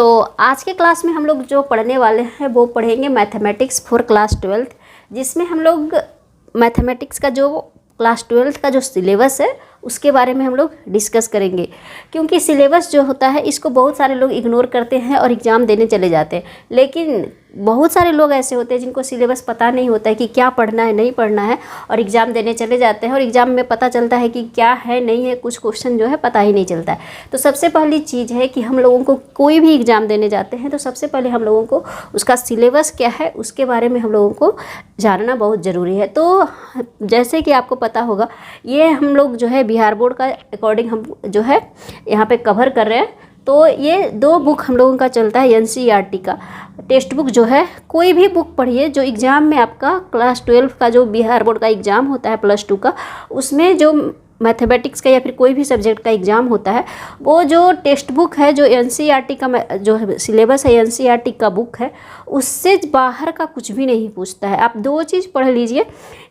तो आज के क्लास में हम लोग जो पढ़ने वाले हैं वो पढ़ेंगे मैथमेटिक्स फॉर क्लास 12, जिसमें हम लोग मैथमेटिक्स का जो क्लास 12 का जो सिलेबस है उसके बारे में हम लोग डिस्कस करेंगे। क्योंकि सिलेबस जो होता है इसको बहुत सारे लोग इग्नोर करते हैं और एग्ज़ाम देने चले जाते हैं, लेकिन बहुत सारे लोग ऐसे होते हैं जिनको सिलेबस पता नहीं होता है कि क्या पढ़ना है नहीं पढ़ना है, और एग्ज़ाम देने चले जाते हैं और एग्ज़ाम में पता चलता है कि क्या है नहीं है, कुछ क्वेश्चन जो है पता ही नहीं चलता है। तो सबसे पहली चीज़ है कि हम लोगों को कोई भी एग्ज़ाम देने जाते हैं तो सबसे पहले हम लोगों को उसका सिलेबस क्या है उसके बारे में हम लोगों को जानना बहुत ज़रूरी है। तो जैसे कि आपको पता होगा, ये हम लोग जो है बिहार बोर्ड का अकॉर्डिंग हम जो है यहाँ पे कवर कर रहे हैं। तो ये 2 बुक हम लोगों का चलता है एनसीईआरटी का टेक्स्ट बुक जो है। कोई भी बुक पढ़िए जो एग्ज़ाम में आपका क्लास 12 का जो बिहार बोर्ड का एग्ज़ाम होता है +2 का, उसमें जो मैथमेटिक्स का या फिर कोई भी सब्जेक्ट का एग्ज़ाम होता है, वो जो टेक्स्ट बुक है जो एनसीईआरटी का जो सिलेबस है एनसीईआरटी का बुक है, उससे बाहर का कुछ भी नहीं पूछता है। आप 2 चीज़ पढ़ लीजिए,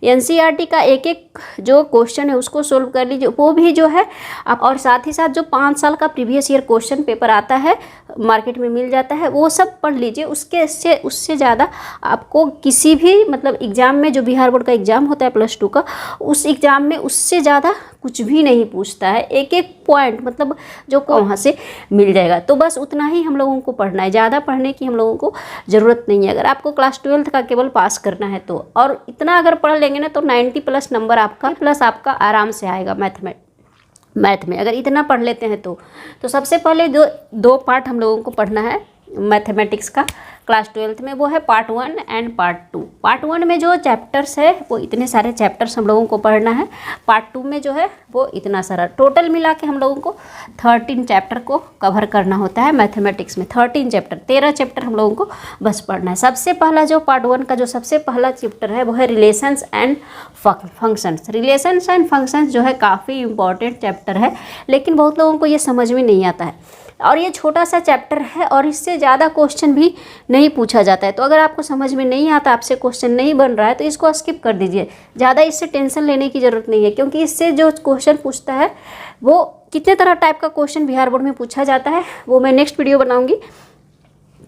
एनसीईआरटी का एक जो क्वेश्चन है उसको सोल्व कर लीजिए, वो भी जो है आप, और साथ ही साथ जो 5 साल का प्रीवियस ईयर क्वेश्चन पेपर आता है मार्केट में मिल जाता है, वो सब पढ़ लीजिए। उससे ज़्यादा आपको किसी भी मतलब एग्ज़ाम में जो बिहार बोर्ड का एग्ज़ाम होता है +2 का, उस एग्ज़ाम में उससे ज़्यादा कुछ भी नहीं पूछता है। एक पॉइंट मतलब जो को वहाँ से मिल जाएगा। तो बस उतना ही हम लोगों को पढ़ना है, ज़्यादा पढ़ने की हम लोगों को ज़रूरत नहीं है। अगर आपको क्लास 12 का केवल पास करना है तो, और इतना अगर पढ़ लेंगे ना तो 90+ नंबर आपका आराम से आएगा मैथ में अगर इतना पढ़ लेते हैं तो सबसे पहले जो 2 पार्ट हम लोगों को पढ़ना है मैथमेटिक्स का क्लास 12 में, वो है पार्ट 1 एंड पार्ट 2। पार्ट 1 में जो चैप्टर्स है वो इतने सारे चैप्टर्स हम लोगों को पढ़ना है। पार्ट 2 में जो है वो इतना सारा, टोटल मिला के हम लोगों को 13 चैप्टर को कवर करना होता है मैथमेटिक्स में। 13 चैप्टर, 13 चैप्टर हम लोगों को बस पढ़ना है। सबसे पहला जो पार्ट 1 का जो सबसे पहला चैप्टर है वो है relations and functions. Relations and functions जो है काफ़ी इंपॉर्टेंट चैप्टर है, लेकिन बहुत लोगों को ये समझ में नहीं आता है, और ये छोटा सा चैप्टर है और इससे ज़्यादा क्वेश्चन भी नहीं पूछा जाता है। तो अगर आपको समझ में नहीं आता, आपसे क्वेश्चन नहीं बन रहा है, तो इसको स्किप कर दीजिए। ज़्यादा इससे टेंशन लेने की ज़रूरत नहीं है, क्योंकि इससे जो क्वेश्चन पूछता है वो कितने तरह टाइप का क्वेश्चन बिहार बोर्ड में पूछा जाता है वो मैं नेक्स्ट वीडियो बनाऊँगी।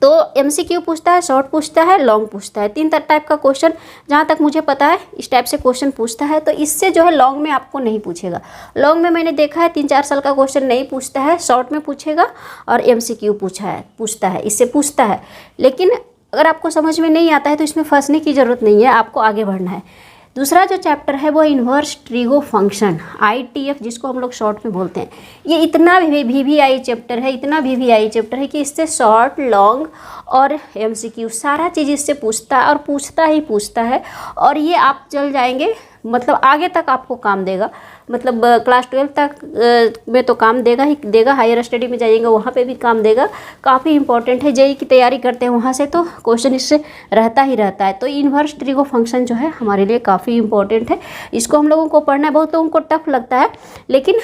तो एमसीक्यू पूछता है, शॉर्ट पूछता है, लॉन्ग पूछता है, 3 टाइप का क्वेश्चन जहाँ तक मुझे पता है इस टाइप से क्वेश्चन पूछता है। तो इससे जो है लॉन्ग में आपको नहीं पूछेगा। लॉन्ग में मैंने देखा है 3-4 साल का क्वेश्चन नहीं पूछता है, शॉर्ट में पूछेगा और एमसीक्यू पूछता है, इससे पूछता है। लेकिन अगर आपको समझ में नहीं आता है तो इसमें फंसने की ज़रूरत नहीं है, आपको आगे बढ़ना है। दूसरा जो चैप्टर है वो इन्वर्स ट्रिगो फंक्शन, ITF जिसको हम लोग शॉर्ट में बोलते हैं। ये इतना VVI चैप्टर है, इतना VVI चैप्टर है कि इससे शॉर्ट, लॉन्ग और MCQ सारा चीज़ इससे पूछता है और पूछता है। और ये आप चल जाएंगे मतलब आगे तक आपको काम देगा, मतलब क्लास 12 तक में तो काम देगा ही देगा, हायर स्टडी में जाइएगा वहाँ पे भी काम देगा। काफ़ी इंपॉर्टेंट है, जेईई की तैयारी करते हैं वहाँ से तो क्वेश्चन इससे रहता है। तो इन्वर्स ट्रिगो फंक्शन जो है हमारे लिए काफ़ी इंपॉर्टेंट है, इसको हम लोगों को पढ़ना है। बहुत लोगों को टफ लगता है, लेकिन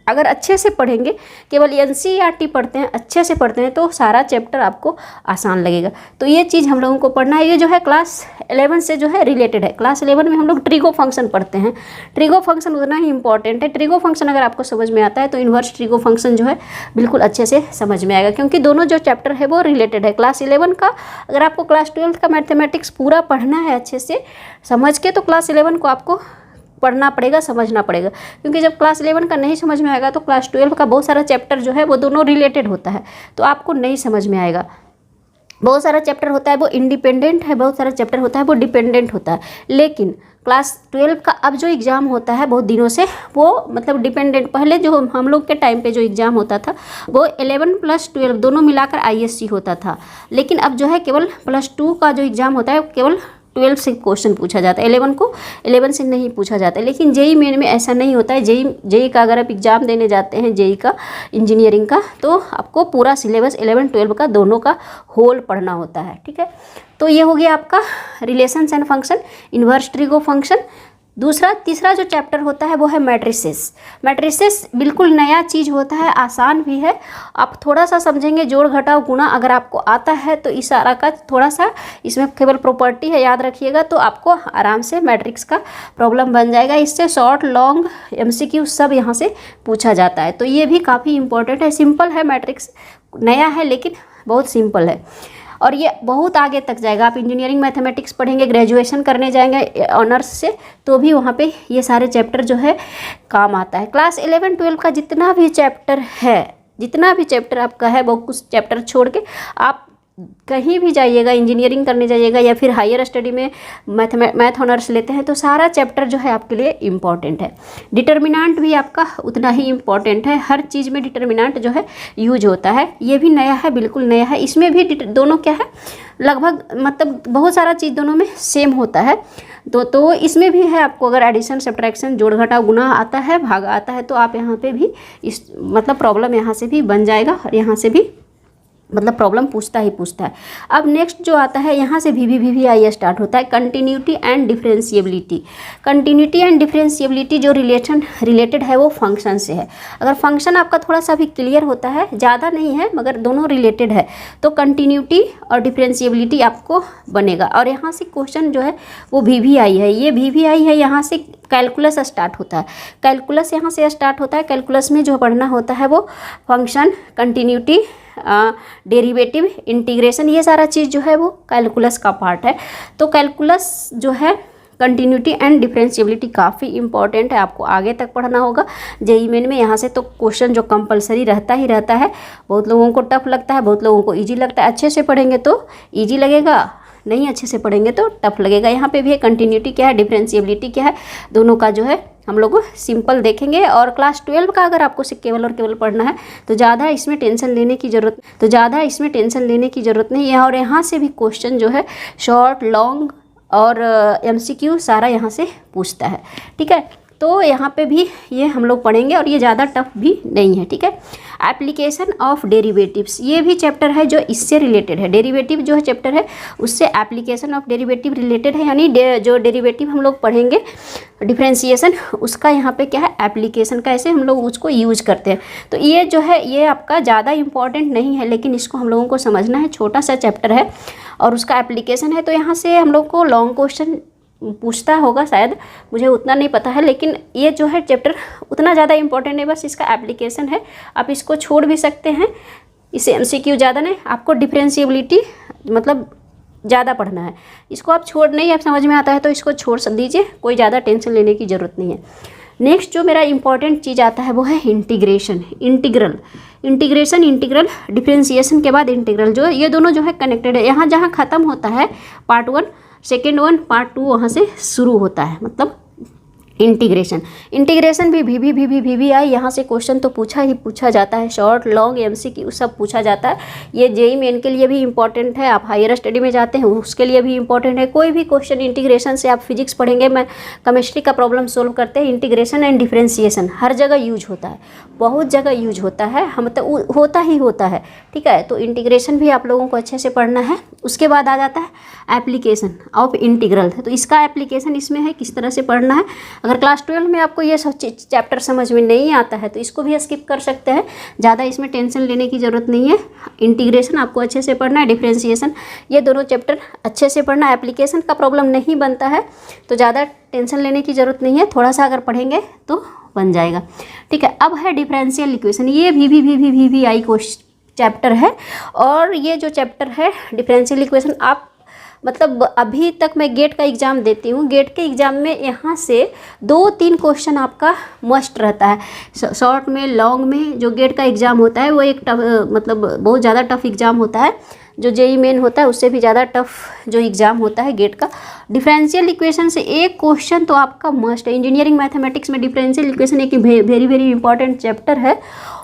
अगर अच्छे से पढ़ेंगे, केवल एनसीईआरटी पढ़ते हैं, अच्छे से पढ़ते हैं, तो सारा चैप्टर आपको आसान लगेगा। तो ये चीज़ हम लोगों को पढ़ना है। ये जो है क्लास 11 से जो है रिलेटेड है। क्लास 11 में हम लोग ट्रिगो फंक्शन पढ़ते हैं। ट्रिगो फंक्शन उतना ही इंपॉर्टेंट है। ट्रिगो फंक्शन अगर आपको समझ में आता है तो इन्वर्स ट्रिगो फंक्शन जो है बिल्कुल अच्छे से समझ में आएगा, क्योंकि दोनों जो चैप्टर है वो रिलेटेड है। क्लास 11 का अगर आपको क्लास 12 का मैथमेटिक्स पूरा पढ़ना है अच्छे से समझ के, तो क्लास 11 को आपको पढ़ना पड़ेगा, समझना पड़ेगा। क्योंकि जब क्लास 11 का नहीं समझ में आएगा तो क्लास 12 का बहुत सारा चैप्टर जो है वो दोनों रिलेटेड होता है, तो आपको नहीं समझ में आएगा। बहुत सारा चैप्टर होता है वो इंडिपेंडेंट है, बहुत सारा चैप्टर होता है वो डिपेंडेंट होता है। लेकिन क्लास 12 का अब जो एग्ज़ाम होता है बहुत दिनों से वो मतलब डिपेंडेंट, पहले जो हम लोग के टाइम पे जो एग्ज़ाम होता था वो 11+12 दोनों मिलाकर ISC होता था। लेकिन अब जो है केवल +2 का जो एग्ज़ाम होता है केवल 12 से क्वेश्चन पूछा जाता है, 11 से नहीं पूछा जाता है। लेकिन जेईई मेन में ऐसा नहीं होता है। जेईई का अगर आप एग्ज़ाम देने जाते हैं, जेईई का इंजीनियरिंग का, तो आपको पूरा सिलेबस 11-12 का दोनों का होल पढ़ना होता है। ठीक है, तो ये हो गया आपका relations and function, inverse trigo function. तीसरा जो चैप्टर होता है वो है मैट्रिसेस। मैट्रिसेस बिल्कुल नया चीज़ होता है, आसान भी है। आप थोड़ा सा समझेंगे, जोड़ घटाव गुणा अगर आपको आता है तो इशारा का थोड़ा सा इसमें केवल प्रॉपर्टी है, याद रखिएगा, तो आपको आराम से मैट्रिक्स का प्रॉब्लम बन जाएगा। इससे शॉर्ट, लॉन्ग, MCQ सब यहाँ से पूछा जाता है। तो ये भी काफ़ी इंपॉर्टेंट है, सिंपल है मैट्रिक्स, नया है लेकिन बहुत सिंपल है और ये बहुत आगे तक जाएगा। आप इंजीनियरिंग मैथमेटिक्स पढ़ेंगे, ग्रेजुएशन करने जाएंगे ऑनर्स से, तो भी वहाँ पे ये सारे चैप्टर जो है काम आता है। क्लास 11-12 का जितना भी चैप्टर है, जितना भी चैप्टर आपका है, वो कुछ चैप्टर छोड़ के आप कहीं भी जाइएगा, इंजीनियरिंग करने जाइएगा या फिर हायर स्टडी में मैथ ऑनर्स लेते हैं, तो सारा चैप्टर जो है आपके लिए इम्पॉर्टेंट है। डिटर्मिनेंट भी आपका उतना ही इम्पॉर्टेंट है, हर चीज़ में डिटर्मिनेंट जो है यूज होता है। ये भी नया है, बिल्कुल नया है। इसमें भी दोनों क्या है, लगभग मतलब बहुत सारा चीज़ दोनों में सेम होता है। तो इसमें भी है, आपको अगर एडिशन, सब्ट्रैक्शन, जोड़ घटाव, गुना आता है, भाग आता है, तो आप यहाँ पे भी इस मतलब प्रॉब्लम यहाँ से भी बन जाएगा और यहाँ से भी मतलब प्रॉब्लम पूछता ही पूछता है। अब नेक्स्ट जो आता है, यहाँ से VVI स्टार्ट होता है, continuity and differentiability. Continuity and differentiability जो रिलेटेड है वो फंक्शन से है। अगर फंक्शन आपका थोड़ा सा भी क्लियर होता है, ज़्यादा नहीं है मगर दोनों रिलेटेड है, तो कंटिन्यूटी और डिफरेंशिएबिलिटी आपको बनेगा। और यहाँ से क्वेश्चन जो है वो VVI है, ये VVI है, यहाँ से कैलकुलस स्टार्ट होता है। कैलकुलस यहाँ से स्टार्ट होता है। कैलकुलस में जो पढ़ना होता है वो फंक्शन, कंटिन्यूटी, डेरिवेटिव, इंटीग्रेशन, ये सारा चीज़ जो है वो कैलकुलस का पार्ट है। तो कैलकुलस जो है, कंटिन्यूटी एंड डिफरेंशिएबिलिटी काफ़ी इंपॉर्टेंट है, आपको आगे तक पढ़ना होगा। जेईई मेन में यहाँ से तो क्वेश्चन जो कंपलसरी रहता ही रहता है। बहुत लोगों को टफ लगता है, बहुत लोगों को इजी लगता है। अच्छे से पढ़ेंगे तो इजी लगेगा, नहीं अच्छे से पढ़ेंगे तो टफ लगेगा। यहाँ पे भी है कंटिन्यूटी क्या है, डिफरेंशिएबिलिटी क्या है, दोनों का जो है हम लोग सिंपल देखेंगे। और क्लास 12 का अगर आपको केवल और केवल पढ़ना है तो ज़्यादा इसमें टेंशन लेने की ज़रूरत नहीं है। और यहाँ से भी क्वेश्चन जो है शॉर्ट, लॉन्ग और MCQ सारा यहाँ से पूछता है, ठीक है। तो यहाँ पे भी ये हम लोग पढ़ेंगे और ये ज़्यादा टफ भी नहीं है, ठीक है। एप्लीकेशन ऑफ डेरिवेटिव्स, ये भी चैप्टर है जो इससे रिलेटेड है। डेरिवेटिव जो है चैप्टर है उससे एप्लीकेशन ऑफ डेरिवेटिव रिलेटेड है, यानी जो डेरिवेटिव हम लोग पढ़ेंगे, डिफरेंशिएशन, उसका यहाँ पे क्या है, एप्लीकेशन, कैसे हम लोग उसको यूज करते हैं। तो ये जो है ये आपका ज़्यादा इंपॉर्टेंट नहीं है, लेकिन इसको हम लोगों को समझना है। छोटा सा चैप्टर है और उसका एप्लीकेशन है, तो यहाँ से हम लोग को लॉन्ग क्वेश्चन पूछता होगा शायद, मुझे उतना नहीं पता है। लेकिन ये जो है चैप्टर उतना ज़्यादा इंपॉर्टेंट है, बस इसका एप्लीकेशन है। आप इसको छोड़ भी सकते हैं, इसे MCQ ज़्यादा नहीं। आपको डिफरेंशिएबिलिटी मतलब ज़्यादा पढ़ना है, इसको आप छोड़ नहीं, आप समझ में आता है तो इसको छोड़ दीजिए, कोई ज़्यादा टेंशन लेने की ज़रूरत नहीं है। नेक्स्ट जो मेरा इंपॉर्टेंट चीज़ आता है वो है इंटीग्रेशन, इंटीग्रल, डिफरेंशिएशन के बाद इंटीग्रल, जो ये दोनों जो है कनेक्टेड है। यहाँ जहाँ ख़त्म होता है पार्ट 1, सेकेंड 1, पार्ट 2 वहाँ से शुरू होता है, मतलब इंटीग्रेशन भी VVI, यहाँ से क्वेश्चन तो पूछा ही पूछा जाता है। शॉर्ट, लॉन्ग, MCQ सब पूछा जाता है। ये जेईई मेन के लिए भी इंपॉर्टेंट है, आप हायर स्टडी में जाते हैं उसके लिए भी इंपॉर्टेंट है। कोई भी क्वेश्चन इंटीग्रेशन से, आप फिजिक्स पढ़ेंगे, मैं केमिस्ट्री का प्रॉब्लम सोल्व करते हैं, इंटीग्रेशन एंड डिफरेंशिएशन हर जगह यूज होता है, बहुत जगह यूज होता है, हम तो होता ही होता है, ठीक है। तो इंटीग्रेशन भी आप लोगों को अच्छे से पढ़ना है। उसके बाद आ जाता है एप्लीकेशन ऑफ इंटीग्रल, तो इसका एप्लीकेशन इसमें है, किस तरह से पढ़ना है। अगर क्लास 12 में आपको ये सब चैप्टर समझ में नहीं आता है तो इसको भी स्किप कर सकते हैं, ज़्यादा इसमें टेंशन लेने की ज़रूरत नहीं है। इंटीग्रेशन आपको अच्छे से पढ़ना है, डिफरेंशिएशन, ये दोनों चैप्टर अच्छे से पढ़ना है। एप्लीकेशन का प्रॉब्लम नहीं बनता है तो ज़्यादा टेंशन लेने की ज़रूरत नहीं है, थोड़ा सा अगर पढ़ेंगे तो बन जाएगा, ठीक है। अब है डिफरेंशियल इक्वेशन, ये VVI को चैप्टर है। और ये जो चैप्टर है डिफरेंशियल इक्वेशन, आप मतलब अभी तक मैं गेट का एग्ज़ाम देती हूँ, गेट के एग्ज़ाम में यहाँ से 2-3 क्वेश्चन आपका मस्ट रहता है। शॉर्ट में, लॉन्ग में जो गेट का एग्ज़ाम होता है वो एक मतलब बहुत ज़्यादा टफ एग्ज़ाम होता है। जो जेईई मेन होता है उससे भी ज़्यादा टफ जो एग्ज़ाम होता है गेट का। डिफरेंशियल इक्वेशन से एक क्वेश्चन तो आपका मस्ट है। इंजीनियरिंग मैथमेटिक्स में डिफरेंशियल इक्वेशन एक वेरी इंपॉर्टेंट चैप्टर है,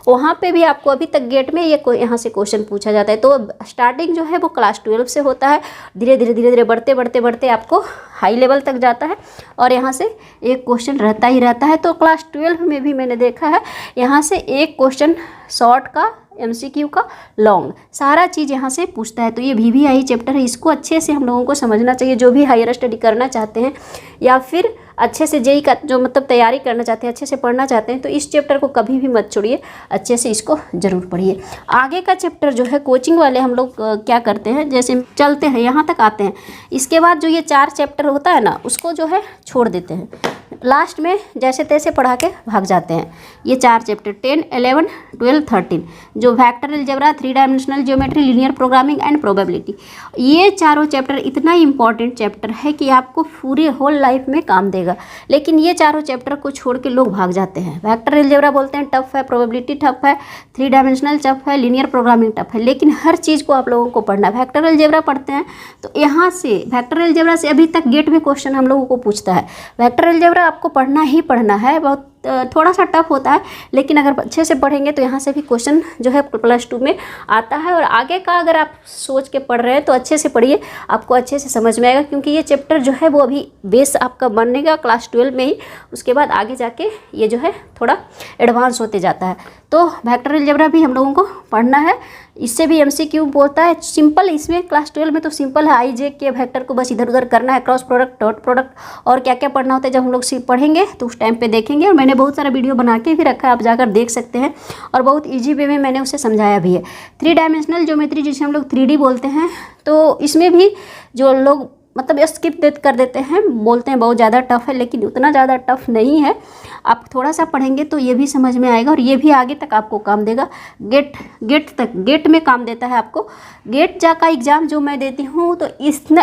वहाँ पे भी आपको अभी तक गेट में ये यहाँ से क्वेश्चन पूछा जाता है। तो स्टार्टिंग जो है वो क्लास 12 से होता है, धीरे धीरे बढ़ते आपको हाई लेवल तक जाता है और यहाँ से एक क्वेश्चन रहता ही रहता है। तो क्लास 12 में भी मैंने देखा है यहाँ से एक क्वेश्चन शॉर्ट का, MCQ का, लॉन्ग, सारा चीज़ यहाँ से पूछता है। तो ये VVI चैप्टर है, इसको अच्छे से हम लोगों को समझना चाहिए। जो भी हायर स्टडी करना चाहते हैं या फिर अच्छे से जेईई का जो मतलब तैयारी करना चाहते हैं, अच्छे से पढ़ना चाहते हैं, तो इस चैप्टर को कभी भी मत छोड़िए, अच्छे से इसको ज़रूर पढ़िए। आगे का चैप्टर जो है कोचिंग वाले हम लोग क्या करते हैं, जैसे चलते हैं यहाँ तक आते हैं, इसके बाद जो ये 4 चैप्टर होता है ना उसको जो है छोड़ देते हैं। लास्ट में जैसे तैसे पढ़ा के भाग जाते हैं। ये 4 चैप्टर 10, 11, 12, 13 जो vector algebra, 3 dimensional geometry, linear programming and probability, ये चारों चैप्टर इतना इंपॉर्टेंट चैप्टर है कि आपको पूरी होल लाइफ में काम देगा। लेकिन ये चारों चैप्टर को छोड़ के लोग भाग जाते हैं। वेक्टर अलजेब्रा बोलते हैं टफ है, प्रोबेबिलिटी टफ है, 3 डायमेंशनल टफ है, लीनियर प्रोग्रामिंग टफ है, लेकिन हर चीज़ को आप लोगों को पढ़ना है। वेक्टर अलजेब्रा पढ़ते हैं तो यहाँ से वेक्टर अलजेब्रा से अभी तक गेट में क्वेश्चन हम लोगों को पूछता है। वेक्टर अलजेब्रा आपको पढ़ना ही पढ़ना है, बहुत थोड़ा सा टफ होता है, लेकिन अगर अच्छे से पढ़ेंगे तो यहाँ से भी क्वेश्चन जो है +2 में आता है। और आगे का अगर आप सोच के पढ़ रहे हैं तो अच्छे से पढ़िए, आपको अच्छे से समझ में आएगा, क्योंकि ये चैप्टर जो है वो अभी बेस आपका बनेगा क्लास 12 में ही, उसके बाद आगे जाके ये जो है थोड़ा एडवांस होते जाता है। तो वेक्टर अलजेब्रा भी हम लोगों को पढ़ना है। इससे भी MCQ बोलता है सिंपल, इसमें क्लास 12 में तो सिंपल है, IJ के वेक्टर को बस इधर उधर करना है, क्रॉस प्रोडक्ट, डॉट प्रोडक्ट और क्या क्या पढ़ना होता है जब हम लोग पढ़ेंगे तो उस टाइम पे देखेंगे। और मैंने बहुत सारा वीडियो बना के भी रखा है, आप जाकर देख सकते हैं, और बहुत ईजी वे में मैंने उसे समझाया भी है। 3 डायमेंशनल ज्योमेट्री जिसे हम लोग 3D बोलते हैं, तो इसमें भी जो लोग मतलब स्किप कर देते हैं, बोलते हैं बहुत ज़्यादा टफ है, लेकिन उतना ज़्यादा टफ नहीं है। आप थोड़ा सा पढ़ेंगे तो ये भी समझ में आएगा, और ये भी आगे तक आपको काम देगा। गेट में काम देता है आपको। गेट जा का एग्ज़ाम जो मैं देती हूँ तो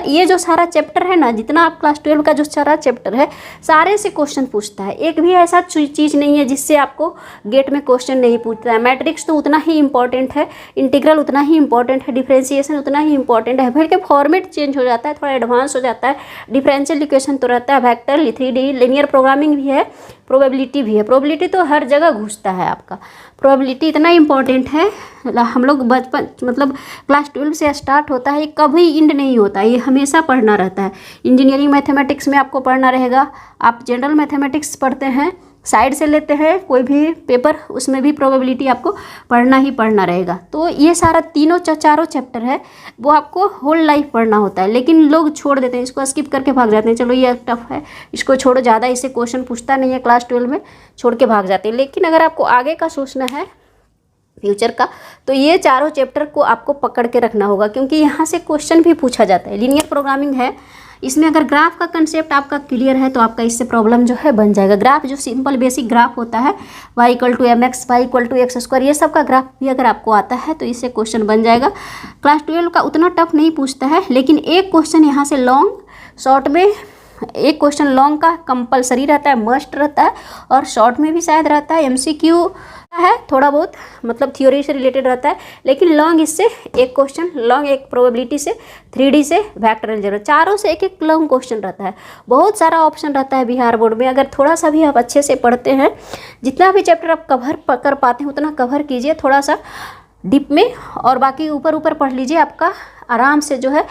ये जो सारा चैप्टर है ना, जितना आप क्लास 12 का जो सारा चैप्टर है, सारे से क्वेश्चन पूछता है। एक भी ऐसा चीज़ नहीं है जिससे आपको गेट में क्वेश्चन नहीं पूछता है। मैट्रिक्स तो उतना ही इंपॉर्टेंट है, इंटीग्रल उतना ही इंपॉर्टेंट है, डिफ्रेंशिएशन उतना ही इंपॉर्टेंट है, फिर के फॉर्मेट चेंज हो जाता है, थोड़ा एडवांस हो जाता है। डिफरेंशियल इक्वेशन तो रहता है, वेक्टर, 3D, लीनियर प्रोग्रामिंग भी है, प्रोबेबिलिटी भी है। प्रोबेबिलिटी तो हर जगह घुसता है आपका। प्रोबेबिलिटी इतना इंपॉर्टेंट है, हम लोग बचपन मतलब क्लास 12 से स्टार्ट होता है, ये कभी इंड नहीं होता, ये हमेशा पढ़ना रहता है। इंजीनियरिंग मैथमेटिक्स में आपको पढ़ना रहेगा। आप जनरल मैथमेटिक्स पढ़ते हैं, साइड से लेते हैं कोई भी पेपर, उसमें भी प्रोबेबिलिटी आपको पढ़ना ही पढ़ना रहेगा। तो ये सारा चारों चैप्टर है वो आपको होल लाइफ पढ़ना होता है, लेकिन लोग छोड़ देते हैं, इसको स्किप करके भाग जाते हैं। चलो ये टफ है, इसको छोड़ो, ज़्यादा इससे क्वेश्चन पूछता नहीं है क्लास 12 में, छोड़ के भाग जाते हैं। लेकिन अगर आपको आगे का सोचना है, फ्यूचर का, तो ये चारों चैप्टर को आपको पकड़ के रखना होगा, क्योंकि यहाँ से क्वेश्चन भी पूछा जाता है। लीनियर प्रोग्रामिंग है, इसमें अगर ग्राफ का कंसेप्ट आपका क्लियर है तो आपका इससे प्रॉब्लम जो है बन जाएगा। ग्राफ जो सिंपल बेसिक ग्राफ होता है, y = mx, y = x², ये सब का ग्राफ भी अगर आपको आता है तो इससे क्वेश्चन बन जाएगा। क्लास 12 का उतना टफ नहीं पूछता है, लेकिन एक क्वेश्चन यहाँ से लॉन्ग शॉर्ट में, एक क्वेश्चन लॉन्ग का कंपलसरी रहता है, मस्ट रहता है, और शॉर्ट में भी शायद रहता है। MCQ है थोड़ा बहुत, मतलब थ्योरी से रिलेटेड रहता है, लेकिन लॉन्ग इससे एक क्वेश्चन, लॉन्ग एक प्रोबेबिलिटी से, 3D से, वेक्टर अलजेब्रा, चारों से एक एक लॉन्ग क्वेश्चन रहता है। बहुत सारा ऑप्शन रहता है बिहार बोर्ड में। अगर थोड़ा सा भी आप अच्छे से पढ़ते हैं, जितना भी चैप्टर आप कवर कर पाते हैं उतना कवर कीजिए थोड़ा सा डीप में, और बाकी ऊपर ऊपर पढ़ लीजिए, आपका आराम से जो है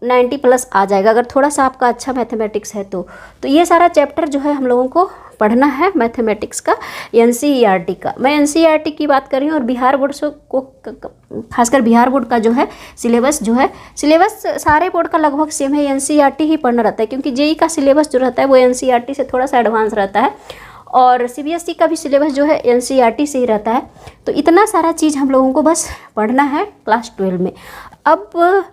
90+ आ जाएगा, अगर थोड़ा सा आपका अच्छा मैथमेटिक्स है तो ये सारा चैप्टर जो है हम लोगों को पढ़ना है मैथमेटिक्स का, NCERT का। मैं NCERT की बात कर रही हूँ, और बिहार बोर्ड से को खासकर बिहार बोर्ड का जो है सिलेबस सारे बोर्ड का लगभग सेम है, NCERT ही पढ़ना रहता है, क्योंकि JEE का सिलेबस जो रहता है वो NCERT से थोड़ा सा एडवांस रहता है, और CBSE का भी सिलेबस जो है NCERT से ही रहता है। तो इतना सारा चीज़ हम लोगों को बस पढ़ना है क्लास 12 में। अब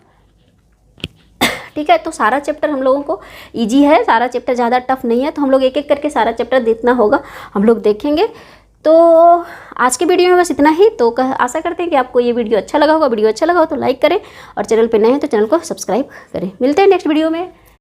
ठीक है, तो सारा चैप्टर हम लोगों को इजी है, सारा चैप्टर ज़्यादा टफ नहीं है, तो हम लोग एक एक करके सारा चैप्टर देखना होगा, हम लोग देखेंगे। तो आज के वीडियो में बस इतना ही। तो आशा करते हैं कि आपको ये वीडियो अच्छा लगा होगा। वीडियो अच्छा लगा हो तो लाइक करें, और चैनल पे नए हैं तो चैनल को सब्सक्राइब करें। मिलते हैं नेक्स्ट वीडियो में।